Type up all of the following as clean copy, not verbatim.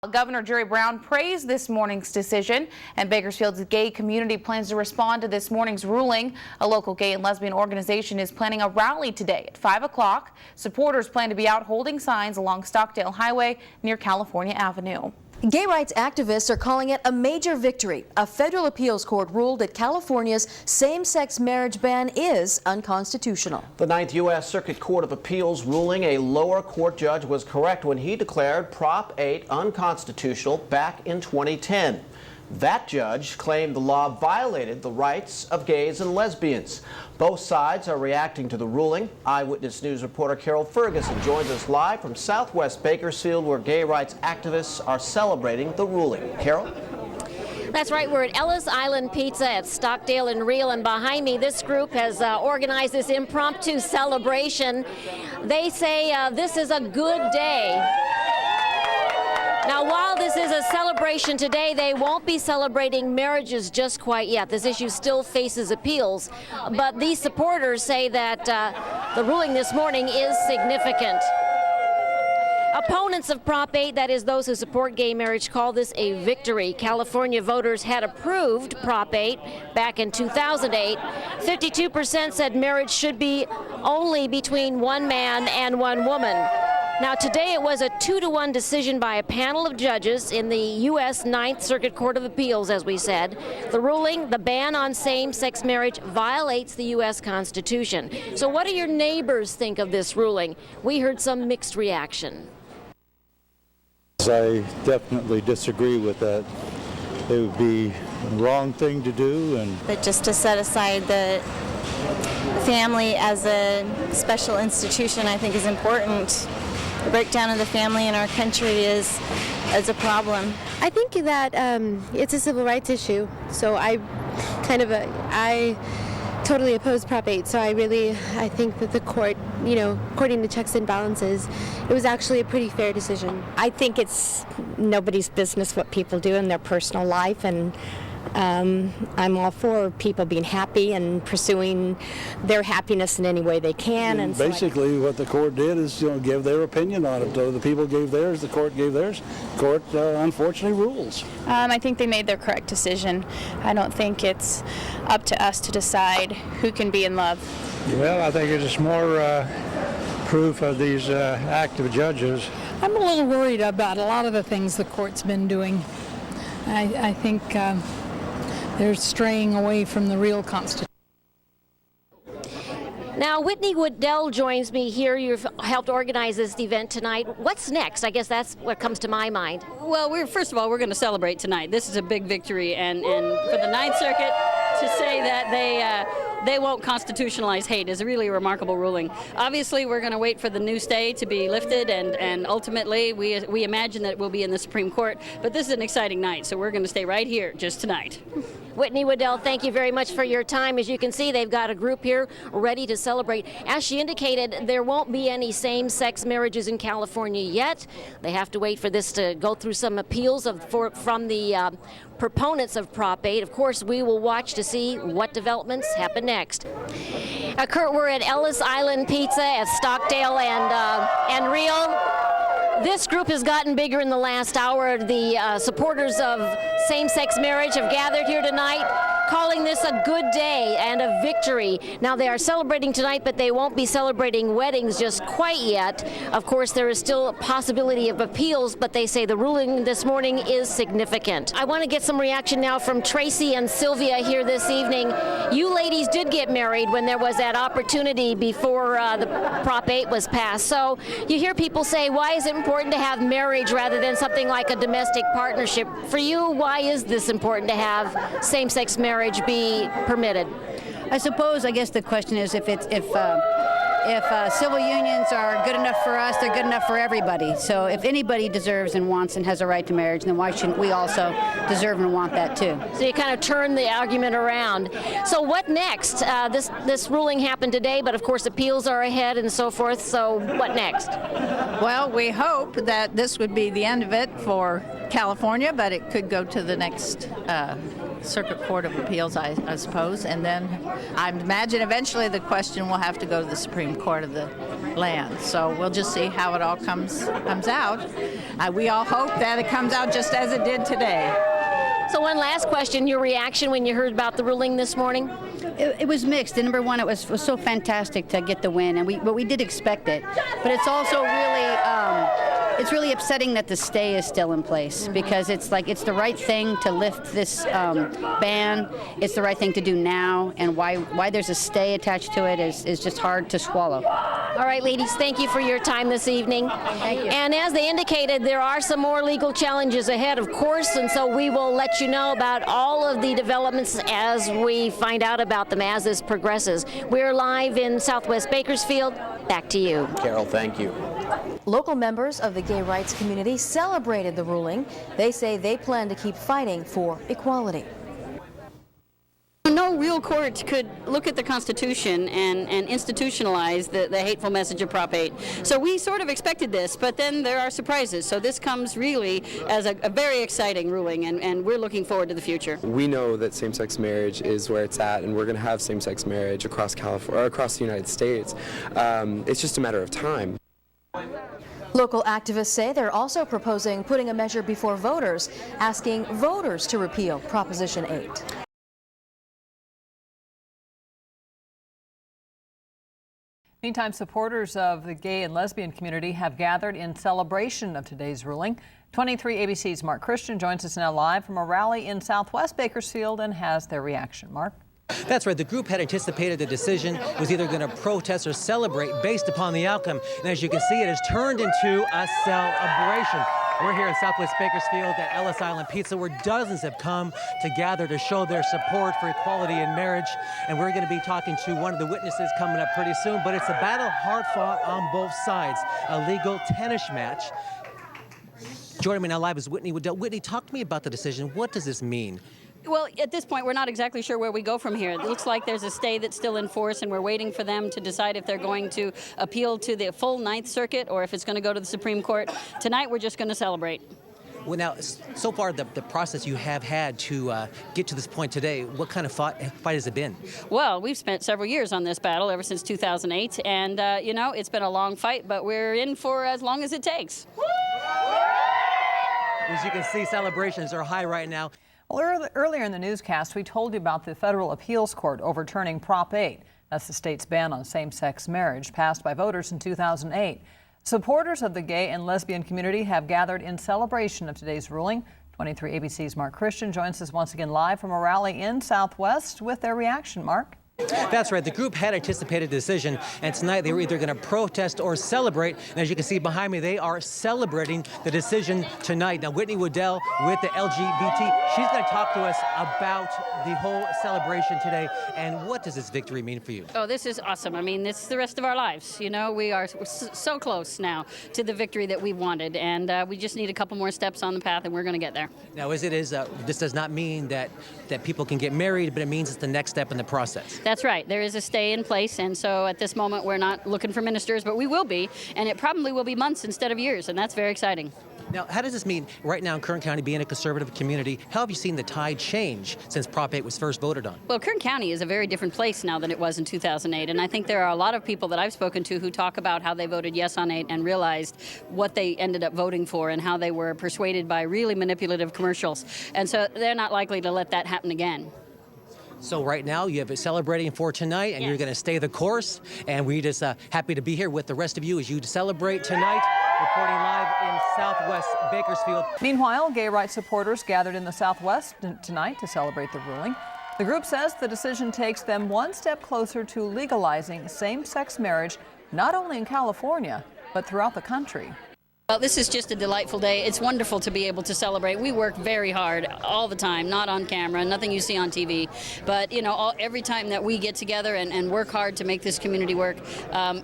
Governor Jerry Brown praised this morning's decision, and Bakersfield's gay community plans to respond to this morning's ruling. A local gay and lesbian organization is planning a rally today at 5 o'clock. Supporters plan to be out holding signs along Stockdale Highway near California Avenue. Gay rights activists are calling it a major victory. A federal appeals court ruled that California's same-sex marriage ban is unconstitutional. The 9th U.S. Circuit Court of Appeals ruling a lower court judge was correct when he declared Prop 8 unconstitutional back in 2010. That judge claimed the law violated the rights of gays and lesbians. Both sides are reacting to the ruling. Eyewitness News reporter Carol Ferguson joins us live from Southwest Bakersfield, where gay rights activists are celebrating the ruling. Carol? That's right. We're at Ellis Island Pizza at Stockdale and Real, and behind me this group has organized this impromptu celebration. They say this is a good day. Now, while this is a celebration today, they won't be celebrating marriages just quite yet. This issue still faces appeals, but these supporters say that the ruling this morning is significant. Opponents of Prop 8, that is those who support gay marriage, call this a victory. California voters had approved Prop 8 back in 2008. 52% said marriage should be only between one man and one woman. Now, today it was a 2-to-1 decision by a panel of judges in the U.S. 9th Circuit Court of Appeals, as we said. The ruling, the ban on same-sex marriage, violates the U.S. Constitution. So what do your neighbors think of this ruling? We heard some mixed reaction. I definitely disagree with that. It would be the wrong thing to do. But just to set aside the family as a special institution, I think is important. The breakdown of the family in our country is a problem. I think that it's a civil rights issue, so I totally oppose Prop 8. So I think that the court, according to checks and balances, it was actually a pretty fair decision. I think it's nobody's business what people do in their personal life, and I'm all for people being happy and pursuing their happiness in any way they can. And basically, what the court did is give their opinion on it. The people gave theirs, the court gave theirs. The court, unfortunately, rules. I think they made their correct decision. I don't think it's up to us to decide who can be in love. Well, I think it's just more proof of these active judges. I'm a little worried about a lot of the things the court's been doing. I think they're straying away from the real Constitution. Now, Whitney Woodell joins me here. You've helped organize this event tonight. What's next? I guess that's what comes to my mind. Well, first of all, we're going to celebrate tonight. This is a big victory, and for the 9th Circuit to say that they won't constitutionalize hate is really a remarkable ruling. Obviously, we're going to wait for the new stay to be lifted, and ultimately, we imagine that it will be in the Supreme Court. But this is an exciting night, so we're going to stay right here just tonight. Whitney Woodell, thank you very much for your time. As you can see, they've got a group here ready to celebrate. As she indicated, there won't be any same-sex marriages in California yet. They have to wait for this to go through some appeals from the proponents of Prop 8. Of course, we will watch to see what developments happen next. Kurt, we're at Ellis Island Pizza at Stockdale and Real. This group has gotten bigger in the last hour. The supporters of same-sex marriage have gathered here tonight, calling this a good day and a victory. Now, they are celebrating tonight, but they won't be celebrating weddings just quite yet. Of course, there is still a possibility of appeals, but they say the ruling this morning is significant. I want to get some reaction now from Tracy and Sylvia here this evening. You ladies did get married when there was that opportunity before the Prop 8 was passed. So you hear people say, why is it important to have marriage rather than something like a domestic partnership? For you, why is this important to have same-sex marriage be permitted? I guess the question is if civil unions are good enough for us, they're good enough for everybody. So if anybody deserves and wants and has a right to marriage, then why shouldn't we also deserve and want that too? So you kind of turn the argument around. So what next? This ruling happened today, but of course appeals are ahead and so forth. So what next? Well, we hope that this would be the end of it for California, but it could go to the next Circuit Court of Appeals, I suppose, and then I imagine eventually the question will have to go to the Supreme Court of the land. So we'll just see how it all comes out. We all hope that it comes out just as it did today. So one last question, your reaction when you heard about the ruling this morning? It was mixed. And number one, it was so fantastic to get the win, but we did expect it. But it's also it's really upsetting that the stay is still in place, because it's the right thing to lift this ban. It's the right thing to do now, and why there's a stay attached to it is just hard to swallow. All right, ladies, thank you for your time this evening. Thank you. And as they indicated, there are some more legal challenges ahead, of course, and so we will let you know about all of the developments as we find out about them as this progresses. We're live in Southwest Bakersfield. Back to you. Carol, thank you. Local members of the gay rights community celebrated the ruling. They say they plan to keep fighting for equality. No real court could look at the Constitution and institutionalize the hateful message of Prop 8. So we sort of expected this, but then there are surprises. So this comes really as a very exciting ruling, and we're looking forward to the future. We know that same-sex marriage is where it's at, and we're going to have same-sex marriage across California, or across the United States. It's just a matter of time. Local activists say they're also proposing putting a measure before voters, asking voters to repeal Proposition 8. Meantime, supporters of the gay and lesbian community have gathered in celebration of today's ruling. 23 ABC's Mark Christian joins us now live from a rally in Southwest Bakersfield and has their reaction. Mark? That's right. The group had anticipated the decision was either going to protest or celebrate based upon the outcome. And as you can see, it has turned into a celebration. We're here in Southwest Bakersfield at Ellis Island Pizza, where dozens have come to gather to show their support for equality in marriage. And we're going to be talking to one of the witnesses coming up pretty soon. But it's a battle hard fought on both sides, a legal tennis match. Joining me now live is Whitney Waddell. Whitney, talk to me about the decision. What does this mean? Well, at this point, we're not exactly sure where we go from here. It looks like there's a stay that's still in force, and we're waiting for them to decide if they're going to appeal to the full Ninth Circuit or if it's going to go to the Supreme Court. Tonight, we're just going to celebrate. Well, now, so far, the process you have had to get to this point today, what kind of fight has it been? Well, we've spent several years on this battle, ever since 2008, and, it's been a long fight, but we're in for as long as it takes. As you can see, celebrations are high right now. Well, earlier in the newscast, we told you about the federal appeals court overturning Prop 8. That's the state's ban on same-sex marriage, passed by voters in 2008. Supporters of the gay and lesbian community have gathered in celebration of today's ruling. 23 ABC's Mark Christian joins us once again live from a rally in Southwest with their reaction. Mark? That's right. The group had anticipated the decision, and tonight they were either going to protest or celebrate. And as you can see behind me, they are celebrating the decision tonight. Now, Whitney Waddell with the LGBT, she's going to talk to us about the whole celebration today. And what does this victory mean for you? Oh, this is awesome. I mean, this is the rest of our lives. We are so close now to the victory that we wanted, and we just need a couple more steps on the path, and we're going to get there. Now, this does not mean that people can get married, but it means it's the next step in the process. That's right. There is a stay in place, and so at this moment we're not looking for ministers, but we will be, and it probably will be months instead of years, and that's very exciting. Now, how does this mean right now in Kern County, being a conservative community? How have you seen the tide change since Prop 8 was first voted on? Well, Kern County is a very different place now than it was in 2008, and I think there are a lot of people that I've spoken to who talk about how they voted yes on 8 and realized what they ended up voting for and how they were persuaded by really manipulative commercials, and so they're not likely to let that happen again. So right now you have it celebrating for tonight, and You're going to stay the course, and we're just happy to be here with the rest of you as you celebrate tonight, reporting live in Southwest Bakersfield. Meanwhile, gay rights supporters gathered in the Southwest tonight to celebrate the ruling. The group says the decision takes them one step closer to legalizing same-sex marriage, not only in California, but throughout the country. Well, this is just a delightful day. It's wonderful to be able to celebrate. We work very hard all the time, not on camera, nothing you see on TV. But, every time that we get together and work hard to make this community work,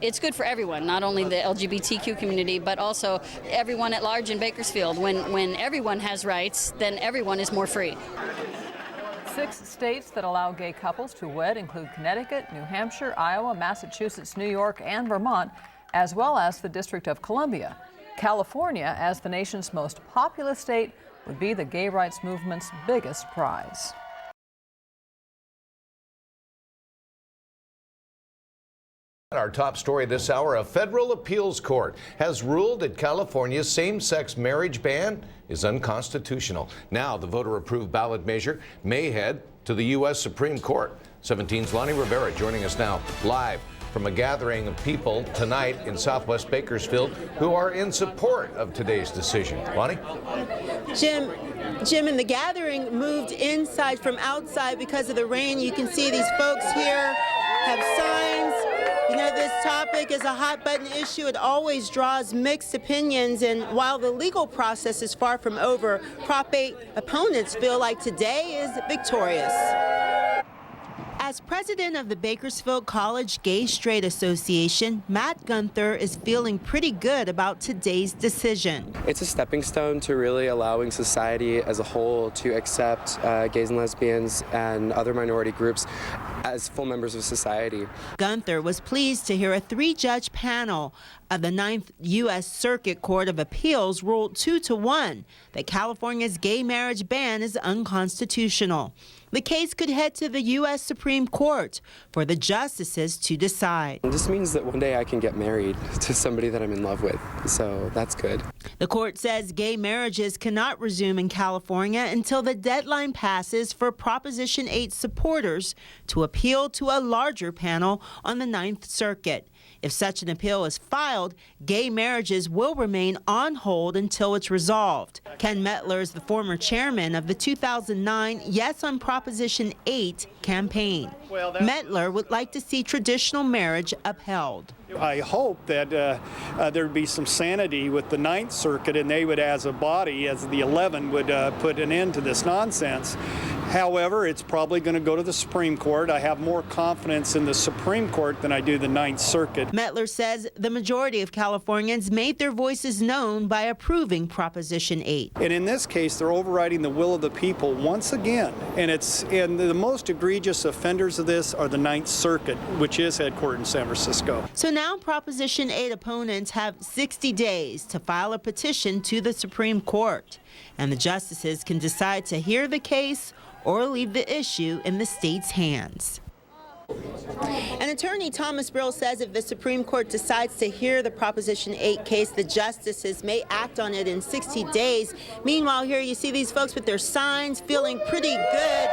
it's good for everyone, not only the LGBTQ community, but also everyone at large in Bakersfield. When everyone has rights, then everyone is more free. 6 states that allow gay couples to wed include Connecticut, New Hampshire, Iowa, Massachusetts, New York, and Vermont, as well as the District of Columbia. California, as the nation's most populous state, would be the gay rights movement's biggest prize. Our top story this hour, a federal appeals court has ruled that California's same-sex marriage ban is unconstitutional. Now, the voter-approved ballot measure may head to the U.S. Supreme Court. 17's Lonnie Rivera joining us now live from a gathering of people tonight in Southwest Bakersfield who are in support of today's decision. Lonnie? Jim, and the gathering moved inside from outside because of the rain. You can see these folks here have signs. You know, this topic is a hot-button issue. It always draws mixed opinions, and while the legal process is far from over, Prop 8 opponents feel like today is victorious. As president of the Bakersfield College Gay-Straight Association, Matt Gunther is feeling pretty good about today's decision. It's a stepping stone to really allowing society as a whole to accept gays and lesbians and other minority groups as full members of society. Gunther was pleased to hear a 3-judge panel of the 9th U.S. Circuit Court of Appeals ruled 2-1 that California's gay marriage ban is unconstitutional. The case could head to the U.S. Supreme Court for the justices to decide. This means that one day I can get married to somebody that I'm in love with, so that's good. The court says gay marriages cannot resume in California until the deadline passes for Proposition 8 supporters to appeal to a larger panel on the 9th Circuit. If such an appeal is filed, gay marriages will remain on hold until it's resolved. Ken Metler is the former chairman of the 2009 Yes on Proposition 8 campaign. Metler would like to see traditional marriage upheld. I hope that there'd be some sanity with the 9th Circuit, and they would, as a body, as the 11, would put an end to this nonsense. However, it's probably going to go to the Supreme Court. I have more confidence in the Supreme Court than I do the 9th Circuit. Metler says the majority of Californians made their voices known by approving Proposition 8. And in this case, they're overriding the will of the people once again. And the most egregious offenders of this are the 9th Circuit, which is headquartered in San Francisco. So now Proposition 8 opponents have 60 days to file a petition to the Supreme Court. And the justices can decide to hear the case or leave the issue in the state's hands. And attorney Thomas Brill says if the Supreme Court decides to hear the Proposition 8 case, the justices may act on it in 60 days. Meanwhile, here you see these folks with their signs feeling pretty good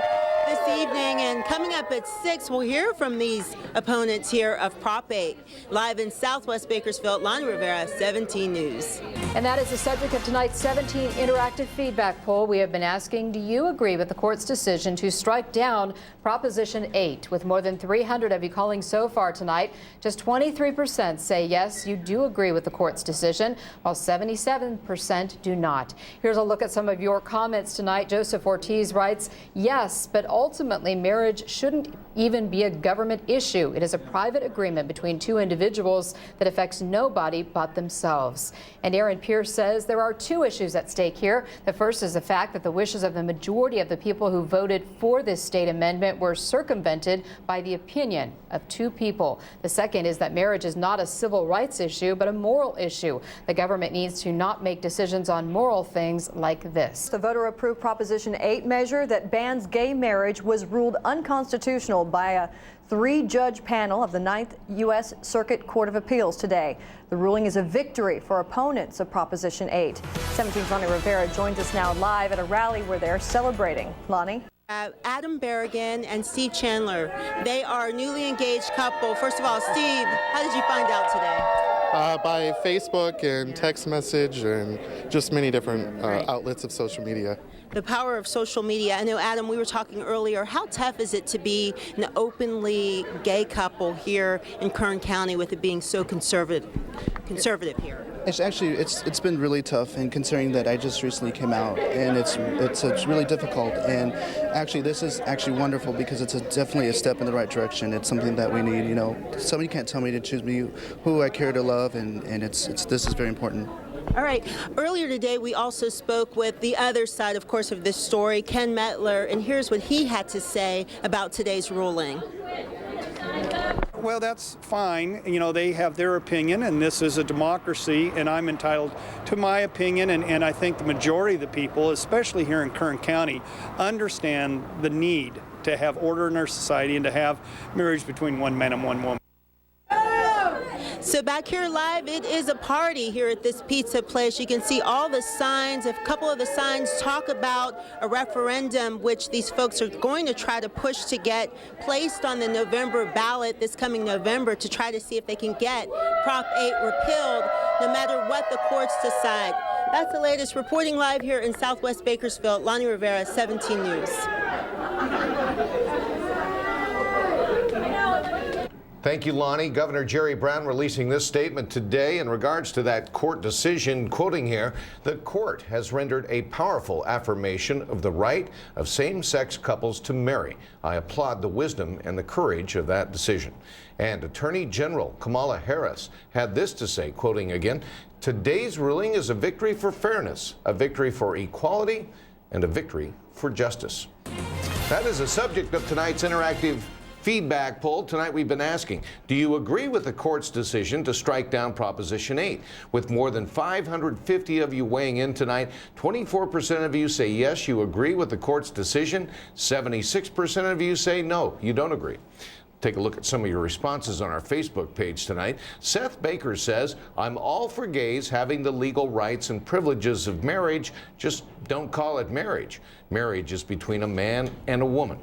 this evening, and coming up at 6, we'll hear from these opponents here of Prop 8. Live in Southwest Bakersfield, Lonnie Rivera, 17 News. And that is the subject of tonight's 17 interactive feedback poll. We have been asking, do you agree with the court's decision to strike down Proposition 8? With more than 300 of you calling so far tonight, just 23% say yes, you do agree with the court's decision, while 77% do not. Here's a look at some of your comments tonight. Joseph Ortiz writes, yes, but ultimately marriage shouldn't even be a government issue. It is a private agreement between two individuals that affects nobody but themselves. And Aaron Pierce says there are two issues at stake here. The first is the fact that the wishes of the majority of the people who voted for this state amendment were circumvented by the opinion of two people. The second is that marriage is not a civil rights issue, but a moral issue. The government needs to not make decisions on moral things like this. The voter-approved Proposition 8 measure that bans gay marriage was ruled unconstitutional by a 3-judge panel of the 9th U.S. Circuit Court of Appeals today. The ruling is a victory for opponents of Proposition 8. 17's Lonnie Rivera joins us now live at a rally where they're celebrating. Lonnie? Adam Berrigan and Steve Chandler. They are a newly engaged couple. First of all, Steve, how did you find out today? By Facebook and text message and just many different outlets of social media. The power of social media. I know, Adam, we were talking earlier, how tough is it to be an openly gay couple here in Kern County with it being so conservative here? It's been really tough, and considering that I just recently came out, and it's really difficult. And actually, this is actually wonderful because it's definitely a step in the right direction. It's something that we need. You know, somebody can't tell me to choose me who I care to love, and this is very important. All right. Earlier today, we also spoke with the other side, of course, of this story, Ken Metler, and here's what he had to say about today's ruling. Well, that's fine. You know, they have their opinion, and this is a democracy, and I'm entitled to my opinion, and I think the majority of the people, especially here in Kern County, understand the need to have order in our society and to have marriage between one man and one woman. So back here live, it is a party here at this pizza place. You can see all the signs. A couple of the signs talk about a referendum which these folks are going to try to push to get placed on the November ballot this coming November to try to see if they can get Prop 8 repealed no matter what the courts decide. That's the latest. Reporting live here in Southwest Bakersfield, Lonnie Rivera, 17 News. Thank you, Lonnie. Governor Jerry Brown releasing this statement today in regards to that court decision, quoting here, the court has rendered a powerful affirmation of the right of same-sex couples to marry. I applaud the wisdom and the courage of that decision. And Attorney General Kamala Harris had this to say, quoting again, today's ruling is a victory for fairness, a victory for equality, and a victory for justice. That is the subject of tonight's interactive feedback poll. Tonight we've been asking, do you agree with the court's decision to strike down Proposition 8? With more than 550 of you weighing in tonight, 24% of you say yes, you agree with the court's decision. 76% of you say no, you don't agree. Take a look at some of your responses on our Facebook page tonight. Seth Baker says, I'm all for gays having the legal rights and privileges of marriage, just don't call it marriage. Marriage is between a man and a woman.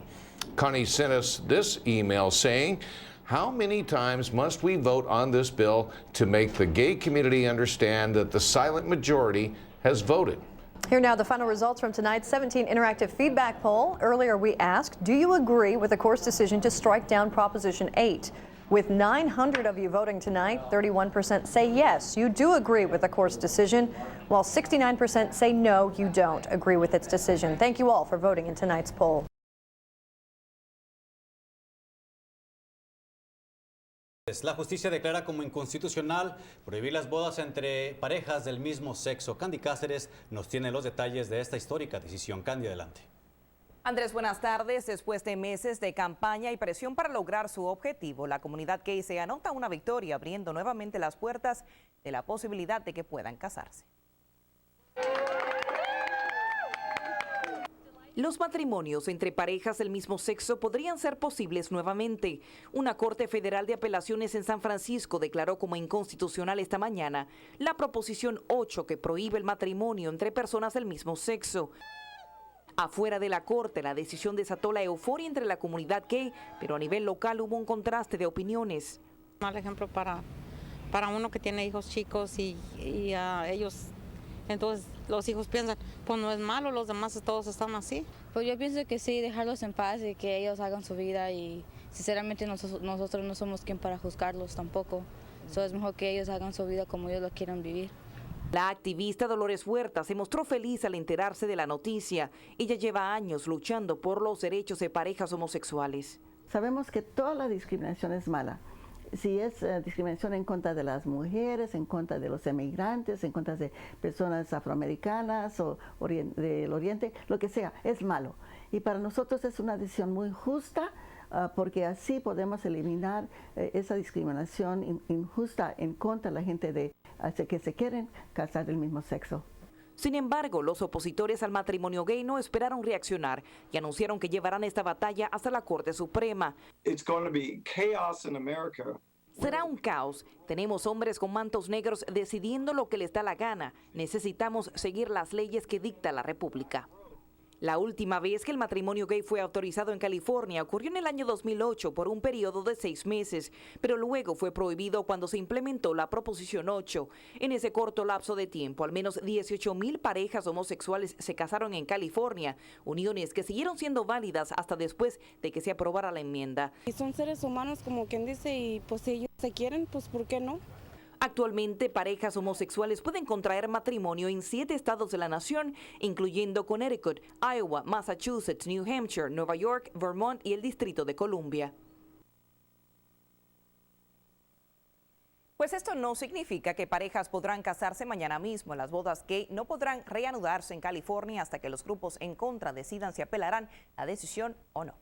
Connie sent us this email saying, how many times must we vote on this bill to make the gay community understand that the silent majority has voted? Here now the final results from tonight's 17 interactive feedback poll. Earlier we asked, do you agree with the court's decision to strike down Proposition 8? With 900 of you voting tonight, 31% say yes, you do agree with the court's decision, while 69% say no, you don't agree with its decision. Thank you all for voting in tonight's poll. La justicia declara como inconstitucional prohibir las bodas entre parejas del mismo sexo. Candy Cáceres nos tiene los detalles de esta histórica decisión. Candy, adelante. Andrés, buenas tardes. Después de meses de campaña y presión para lograr su objetivo, la comunidad gay se anota una victoria, abriendo nuevamente las puertas de la posibilidad de que puedan casarse. Los matrimonios entre parejas del mismo sexo podrían ser posibles nuevamente. Una Corte Federal de Apelaciones en San Francisco declaró como inconstitucional esta mañana la Proposición 8 que prohíbe el matrimonio entre personas del mismo sexo. Afuera de la Corte, la decisión desató la euforia entre la comunidad gay, pero a nivel local hubo un contraste de opiniones. Mal ejemplo para uno que tiene hijos chicos y ellos... Entonces los hijos piensan, pues no es malo, los demás todos están así. Pues yo pienso que sí, dejarlos en paz y que ellos hagan su vida y sinceramente nosotros no somos quien para juzgarlos tampoco. So, es mejor que ellos hagan su vida como ellos lo quieran vivir. La activista Dolores Huerta se mostró feliz al enterarse de la noticia. Ella lleva años luchando por los derechos de parejas homosexuales. Sabemos que toda la discriminación es mala. Si es discriminación en contra de las mujeres, en contra de los emigrantes, en contra de personas afroamericanas o del oriente, lo que sea, es malo. Y para nosotros es una decisión muy justa porque así podemos eliminar esa discriminación injusta en contra de la gente que se quieren casar del mismo sexo. Sin embargo, los opositores al matrimonio gay no esperaron reaccionar y anunciaron que llevarán esta batalla hasta la Corte Suprema. Será un caos. Tenemos hombres con mantos negros decidiendo lo que les da la gana. Necesitamos seguir las leyes que dicta la República. La última vez que el matrimonio gay fue autorizado en California ocurrió en el año 2008 por un periodo de 6 meses, pero luego fue prohibido cuando se implementó la Proposición 8. En ese corto lapso de tiempo, al menos 18,000 parejas homosexuales se casaron en California, uniones que siguieron siendo válidas hasta después de que se aprobara la enmienda. Y son seres humanos como quien dice y pues si ellos se quieren, pues ¿por qué no? Actualmente, parejas homosexuales pueden contraer matrimonio en 7 estados de la nación, incluyendo Connecticut, Iowa, Massachusetts, New Hampshire, Nueva York, Vermont y el Distrito de Columbia. Pues esto no significa que parejas podrán casarse mañana mismo. Las bodas gay no podrán reanudarse en California hasta que los grupos en contra decidan si apelarán la decisión o no.